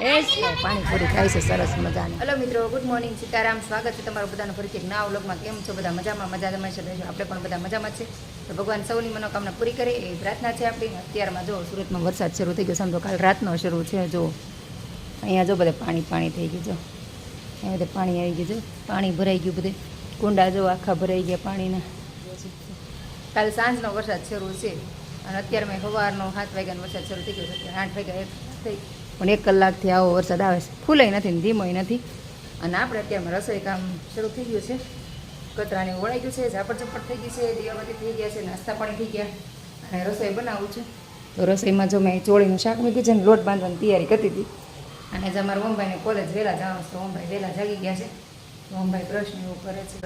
એ પાણીપુરી ખાય છે સરસ મજાની. હેલો મિત્રો, ગુડ મોર્નિંગ, સીતારામ. સ્વાગત છે તમારું બધાનું ફરીથી એક નવા વ્લોગમાં. કેમ છો બધા? મજામાં? મજા તમે છે? આપણે પણ બધા મજામાં છે. તો ભગવાન સૌની મનોકામના પૂરી કરે એ પ્રાર્થના છે આપણી. અત્યારમાં જો સુરતમાં વરસાદ શરૂ થઈ ગયો, સમજો કાલ રાતનો શરૂ છે. જો અહીંયા જો બધે પાણી થઈ ગયું. જો અહીંયા બધે પાણી આવી ગયું. જો પાણી ભરાઈ ગયું, બધે કુંડા જો આખા ભરાઈ ગયા પાણીના. કાલ સાંજનો વરસાદ શરૂ છે અને અત્યારે મેં સવારનો 7 વાગ્યાનો વરસાદ શરૂ થઈ ગયો. અત્યારે 8 વાગ્યા થઈ પણ 1 કલાકથી આવો વરસાદ આવે છે. ફૂલાય નથી ને ધીમોય નથી. અને આપણે અત્યારમાં રસોઈ કામ શરૂ થઈ ગયું છે. કતરાને વળાઈ ગયું છે, ઝાપટ ઝપટ થઈ ગઈ છે, દીવાબત્તી થઈ ગયા છે, નાસ્તા પાણી થઈ ગયા અને રસોઈ બનાવું છું. તો રસોઈમાં જો મેં ચોળીનું શાક મૂક્યું છે ને લોટ બાંધવાની તૈયારી કરતી હતી. અને જે અમારા ઓમભાઈને કોલેજ વહેલા જવાનું છે તો ઓમભાઈ વહેલા જાગી ગયા છે. તો ઓમભાઈ પ્રશ્ન એવું કરે છે.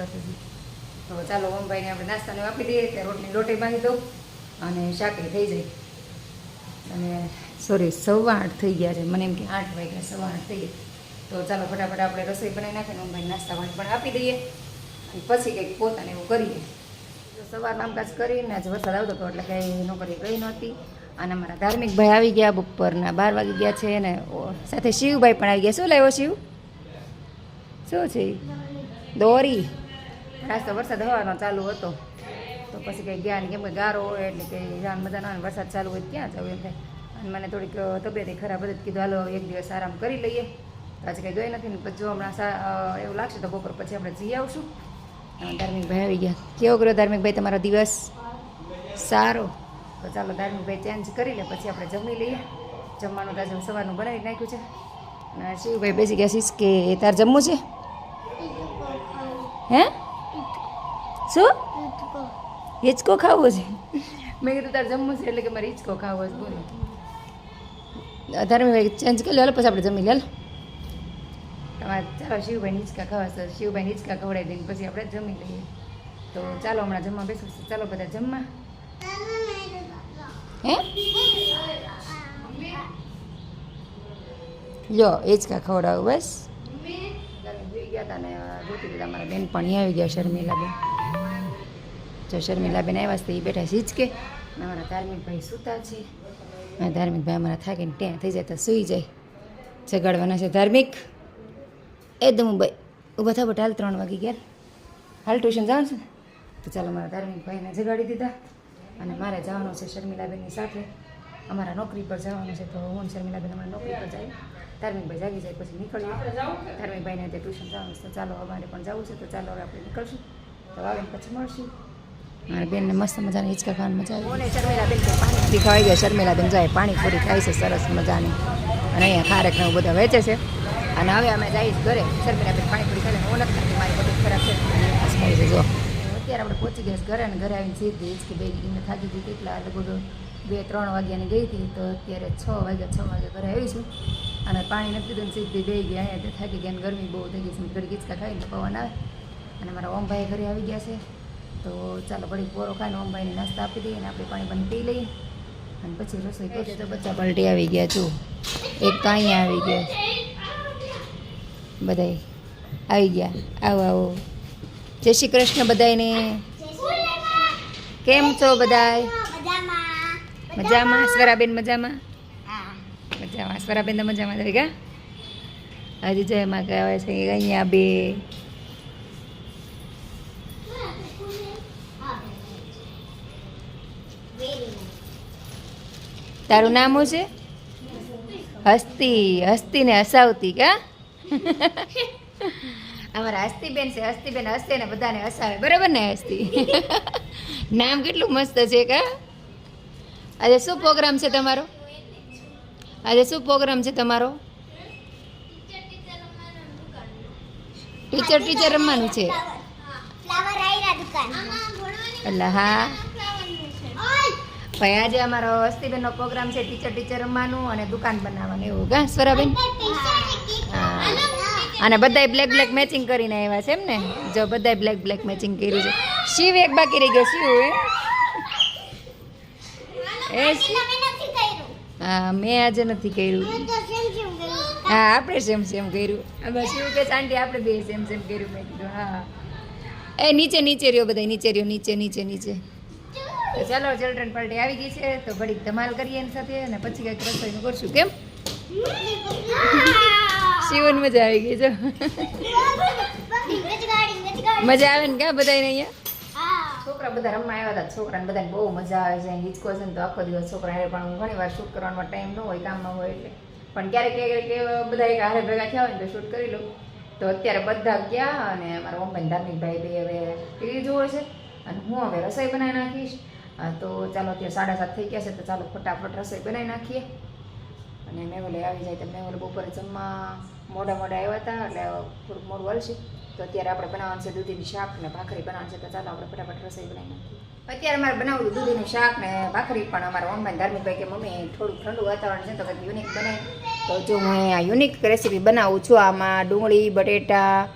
તો ચાલો ઓમભાઈને આપણે નાસ્તાને આપી દઈએ, ત્યાં રોટલી લોટે બાંધી દઉં અને શાકે થઈ જાય. અને સોરી 8:15 થઈ ગયા છે, મને એમ કે 8 વાગ્યા 8:15 થઈ ગયા. તો ચાલો ફટાફટ આપણે રસોઈ બનાવી નાખીને ઓમભાઈને નાસ્તા પાણી પણ આપી દઈએ અને પછી કંઈક પોતાને એવું કરીએ. સવારના કામકાજ કરીને આજે વરસાદ આવતો હતો એટલે કંઈ નોકરી ગઈ નહોતી. અને અમારા ધાર્મિક ભાઈ આવી ગયા, બપોરના 12 વાગી ગયા છે. અને સાથે શિવભાઈ પણ આવી ગયા. શું લાવ્યો શિવ? શું છે? દોરી. આજ તો વરસાદ હવાનો ચાલુ હતો તો પછી કંઈ ગયા ને, કેમ કે ગારો હોય એટલે કંઈ જાન બધા ના વરસાદ ચાલુ હોય ક્યાં જવું એમ થાય. અને મને થોડીક તબિયત ખરાબ હતી, કીધું હાલો એક દિવસ આરામ કરી લઈએ. તો આજે કંઈ ગઈ નથી ને પછી જો હમણાં એવું લાગશે તો બપોર પછી આપણે જઈ આવશું. ધાર્મિકભાઈ આવી ગયા. કેવો કર્યો ધાર્મિકભાઈ તમારો દિવસ? સારો. તો ચાલો ધાર્મિકભાઈ ચેન્જ કરી લે પછી આપણે જમી લઈએ. જમવાનું તાજું સવારનું બનાવી નાખ્યું છે. અને શિવભાઈ બેસી ગયા છે કે તાર જમવું છે? હે શું? હિંચકો ખાવો છે? મેં કીધું તારે જમવું છે એટલે કે મારે હિંચકો ખાવો છે. બોલો ધાર્મિકભાઈ ચેન્જ કરી લે, પછી આપણે જમી લે. તમારે ચાલો શિવભાઈ હિંચકા ખાવા છે, શિવભાઈ હિંચકા ખવડાવી દઈને પછી આપણે જમી લઈએ. તો ચાલો હમણાં જમવા બેસું. ચાલો બધા જમવા. હે લ્યો હિંચકા ખવડાવું બસ. ગયા હતા ને જોતી હતા અમારા બેન પણ આવી ગયા, શર્મિલાબેન. જો શર્મિલાબેન આવ્યા છે, એ બેઠા હિંચકે. અમારા ધાર્મિકભાઈ સૂતા છે. ધાર્મિકભાઈ અમારા થાકીને ત્યાં થઈ જાય તો સૂઈ જાય. જગાડવાના છે ધાર્મિક. દમુભાઈ ઊભા થા બટ હાલ 3 વાગી ગયા. હાલ ટ્યુશન જવાનું છે ને? તો ચાલો મારા ધાર્મિકભાઈને જગાડી દીધા. અને મારે જવાનું છે શર્મિલાબેનની સાથે. અમારા નોકરી પર જવાનું છે તો હું શર્મિલાબેન અમારા નોકરી પર જાય. ધાર્મિકભાઈ જાગી જાય પછી નીકળીએ. ધાર્મિકભાઈને આજે ટ્યુશન જવાનું છે તો ચાલો અમારે પણ જવું છે. તો ચાલો હવે આપણે નીકળશું. તો આવીને પછી મળશું. મારા બેનને મસ્ત મજાની હિંચકા ખાવાની મજા આવી. મને શર્મિલાબેન પાણીપુરી ખાઈ ગયા. શર્મિલાબેન જાય પાણીપુરી ખાય છે સરસ મજાની. અને અહીંયા ખારેક ને એવું બધા વેચે છે. અને હવે અમે જઈશ ઘરે. શર્મિલાબેન પાણીપુરી ખાઈને હું નથી ખાતી, મારી બધું ખરાબ છે. જો અત્યારે આપણે પહોંચી ગયા ઘરે. અને ઘરે આવીને સીધી હિંચકી બે ગઈને થાકી ગઈ. કેટલા લગભગ 2-3 વાગ્યાની ગઈ હતી. તો અત્યારે 6 વાગે ઘરે આવીશું. અને પાણી નથી પીધું ને સીધી બે ગયા. અહીંયા થાકી ગયા. ગરમી બહુ થઈ ગઈ છે. ઘડી હિંચકા ખાઈને પવન આવે. અને મારા ઓમભાઈ ઘરે આવી ગયા છે. તો ચાલો ઘડી પોરો ખાઈને ઓમભાઈને નાસ્તા આપી દઈએ અને આપણે પાણી પી લઈએ અને પછી રસોઈ કરીએ. તો બચ્ચા પલટી આવી ગયા. જો એક તો અહીંયા આવી ગયા, બધાય આવી ગયા. આવો જય શ્રી કૃષ્ણ બધાયને. કેમ છો બધાય? મજામાં? સ્વરાબેન મજામાં? મજામાં. સ્વરાબેન તો મજામાં થઈ ગયા. હજી જય માં કહેવાય છે અહીંયા બે. તારું નામ શું છે? હસ્તી ને હસાવતી કા? અમારા હસ્તીબેન છે. હસ્તીબેન હસ્તે ને બધાને હસાવે, બરાબર ને હસ્તી? નામ કેટલું મસ્ત છે કા? આજે શું પ્રોગ્રામ છે તમારો? ટીચર રમવાનું છે. એટલે હા ભાઈ, આજે અમારો હસ્તીબેનનો પ્રોગ્રામ છે. ટીચર રમવાનું અને દુકાન બનાવવાનું એવું કા સ્વરાબેન? હા. અને બધાય બ્લેક મેચિંગ કરીને આવ્યા છે એમ ને? જો બધાય બ્લેક મેચિંગ કર્યું છે. શિવ એક બાકી રહી ગયો. શિવ હા મેં આજે નથી કર્યું. હા આપણે સેમ કર્યું. હવે શિવ કે આંટી આપણે બે સેમ કર્યું. મેં કીધું હા. નીચે રહ્યો બધા. નીચે તો ચાલો ચિલ્ડ્રન પાર્ટી આવી ગઈ છે તો ઘડીક ધમાલ કરીએ એની સાથે અને પછી કંઈક રસોઈનું કરશું. કેમ શિવન મજા આવી ગઈ જો. મજા આવે ને કા બધાને અહીંયા છોકરા બધા રમવા આવ્યા હતા. છોકરાને બધાને બહુ મજા આવે છે. હિંચકો છે ને તો આખો દિવસ છોકરા હારે પણ હું ઘણી વાર શૂટ કરવાનો ટાઈમ ન હોય, કામમાં હોય એટલે. પણ ક્યારેક બધા એક હારે ભેગા થયા હોય ને તો શૂટ કરી લો. તો અત્યારે બધા ગયા અને અમારા ઓમભાઈ ધાર્મિકભાઈ બે હવે ટીવી જોવે છે અને હું હવે રસોઈ બનાવી નાખીશ. તો ચાલો અત્યારે 7:30 થઈ ગયા છે તો ચાલો ફટાફટ રસોઈ બનાવી નાખીએ. અને મેવલે આવી જાય તો મેવલે બપોરે જમવા મોડા આવ્યા હતા એટલે થોડુંક મોડું હાલશે. તો અત્યારે આપણે બનાવવાનું છે દૂધીનું શાક ને ભાખરી બનાવવાનું છે. તો ચાલો આપણે ફટાફટ રસોઈ બનાવી નાખીએ. અત્યારે મારે બનાવવું દૂધીનું શાક ને ભાખરી, પણ અમારા ઓમભાઈ ધાર્મિકભાઈ કે મમ્મી થોડુંક ઠંડુ વાતાવરણ છે તો કંઈક યુનિક બનાવી. તો જો હું આ યુનિક રેસીપી બનાવું છું. આમાં ડુંગળી, બટેટા,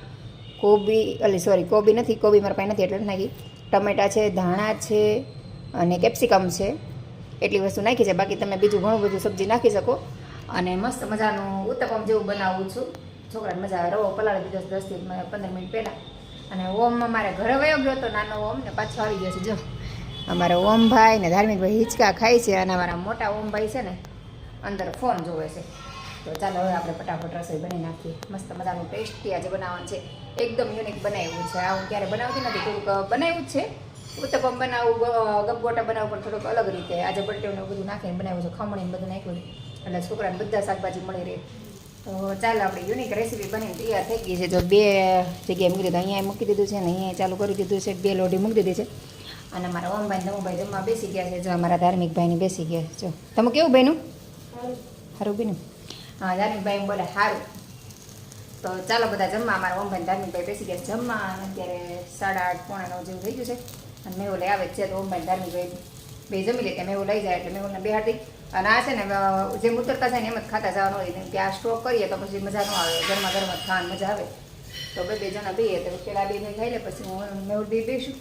કોબી નથી, કોબી મારા પાસે નથી એટલે નાખી. ટમેટા છે, ધાણા છે અને કેપ્સિકમ છે, એટલી વસ્તુ નાખી છે. બાકી તમે બીજું ઘણું બધું સબ્જી નાખી શકો. અને મસ્ત મજાનું ઉત્તપમ જેવું બનાવું છું. છોકરાને મજા આવે. રવો પલાળી દીધો 10 થી 15 મિનિટ પહેલાં. અને ઓમમાં મારે ઘરે વયો ગયો તો નાનો ઓમ ને પાછો આવી ગયો છે. જો અમારા ઓમભાઈ ને ધાર્મિકભાઈ હિંચકા ખાય છે અને અમારા મોટા ઓમભાઈ છે ને અંદર ફોન જોવે છે. તો ચાલો હવે આપણે ફટાફટ રસોઈ બનાવી નાખીએ. મસ્ત મજાનું ટેસ્ટી આજે બનાવવાનું છે. એકદમ યુનિક બનાવ્યું છે. આ હું ક્યારે બનાવતી નથી, થોડુંક બનાવ્યું જ છે. ઉત્તપમ બનાવું, ગપગોટા બનાવું પણ થોડુંક અલગ રીતે. આજે બટેટાને બધું નાખીને બનાવ્યું છે, ખમણીને બધું નાખ્યું છે એટલે છોકરાને બધા શાકભાજી મળી રહે. તો ચાલો આપણે યુનિક રેસીપી બનીને તૈયાર થઈ ગઈ છે. જો 2 જગ્યાએ મૂકી દીધું, અહીંયા મૂકી દીધું છે ને અહીંયા ચાલુ કરી દીધું છે. 2 લોઢી મૂકી દીધી છે. અને મારા ઓમભાઈ ધમુભાઈ જમવા બેસી ગયા છે. જો અમારા ધાર્મિકભાઈને બેસી ગયા છે. જો તમે કેવું બન્યું? સારું બન્યું? હા, ધાર્મિકભાઈ બોલે સારું. તો ચાલો બધા જમવા. અમારા ઓમભાઈ ધાર્મિકભાઈ બેસી ગયા છે જમવા. અને અત્યારે 8:30 પોણા 9 જેવું થઈ ગયું છે. અને મેહુલ આવે છે તો ઓમભાઈ ધાર્મિકભાઈ બે જમી લે. મેહુલ લઈ જાય એટલે મેહુલને બેહાડી. અને આ છે ને જેમ ઉતરતા જાય ને એમ જ ખાતા જવાનું હોય. ત્યાં સ્ટોક કરીએ તો પછી મજા ન આવે. ગરમા ગરમ જ ખાવાની મજા આવે. તો 2 જણા બેહીએ તો પેલા 2 ને ખાઈ લે, પછી હું મેહુલ બેસું.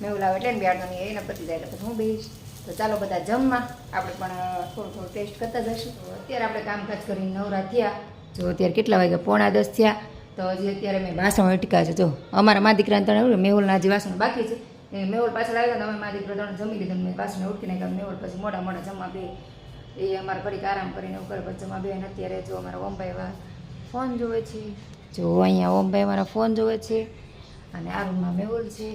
મેહુલ આવે એટલે ને બેહાડવાની એને પતી જાય એટલે પછી હું બેહીશ. તો ચાલો બધા જમવા. આપણે પણ થોડું ટેસ્ટ કરતા જઈશું. અત્યારે આપણે કામકાજ કરીને નવરા થયા. જો અત્યારે કેટલા વાગ્યા? 9:45 થયા. તો હજી અત્યારે મેં વાસણ અટકા છે. જો અમારા મા દીકરાને ત્રણ મેહુલના હજી વાસણ બાકી છે. મેહુલ પાછળ આવ્યો તો અમે મા દીકરો ત્રણ જમી લીધું. મેં વાસણ ઉઠકી નાખ્યા. મેહુલ પછી મોડા જમવા બે. એ અમારા ઘડીક આરામ કરીને ઉપર પછી જમવા બે. અત્યારે જો અમારા ઓમભાઈ ફોન જોવે છે. જો અહીંયા ઓમભાઈ અમારા ફોન જોવે છે અને આ રૂમમાં મેહુલ છે.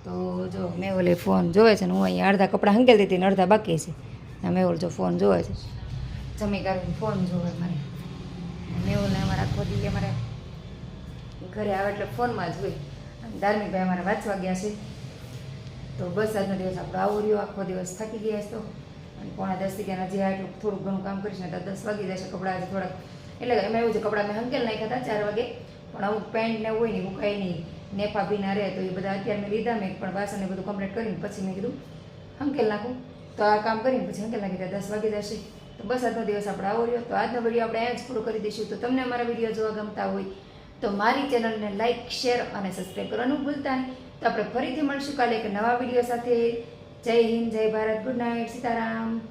તો જો મેહુલે ફોન જોવે છે ને હું અહીંયા અડધા કપડાં હંકેલી દીધી ને અડધા બાકી છે. મેહુલ જો ફોન જોવે છે. જમી કરીને ફોન જોવે મારે. મેહુલને અમારા આખો દી અમારે ઘરે આવે એટલે ફોનમાં જ હોય. અને ધાર્મિકભાઈ અમારે વાંચવા ગયા છે. તો બસ આજનો દિવસ આપણો આવો રહ્યો. આખો દિવસ થાકી ગયા છે. તો અને 9:45 થઈ ગયા. હજી આટલું થોડુંક ઘણું કામ કરીશ ને તો 10 વાગી જશે. કપડાં હજી થોડાક એટલે એમાં એવું છે, કપડાં મેં હંકેલ નાખ્યા હતા 4 વાગે. પણ અમુક પેન્ટ ને હોય ને મુકાય નહીં, નેફા ભીના રહે. તો એ બધા અત્યારે મેં લીધા. મેં પણ વાસણને બધું કમ્પ્લીટ કરીને પછી મેં કીધું હંકેલ નાખું. તો આ કામ કરીને પછી હંકેલ નાખી દીધા. 10 વાગી જશે. તો બસ આજનો દિવસ આપણે આવો રહ્યો. તો આજનો વિડીયો આપણે અહીંયા જ પૂરો કરી દઈશું. તો તમને અમારા વિડીયો જોવા ગમતા હોય તો મારી ચેનલને લાઇક, શેર અને સબસ્ક્રાઈબ કરવાનું ભૂલતા નહીં. તો આપણે ફરીથી મળીશું કાલે એક નવા વિડીયો સાથે. જય હિન્દ, જય ભારત, ગુડ નાઇટ, સીતારામ.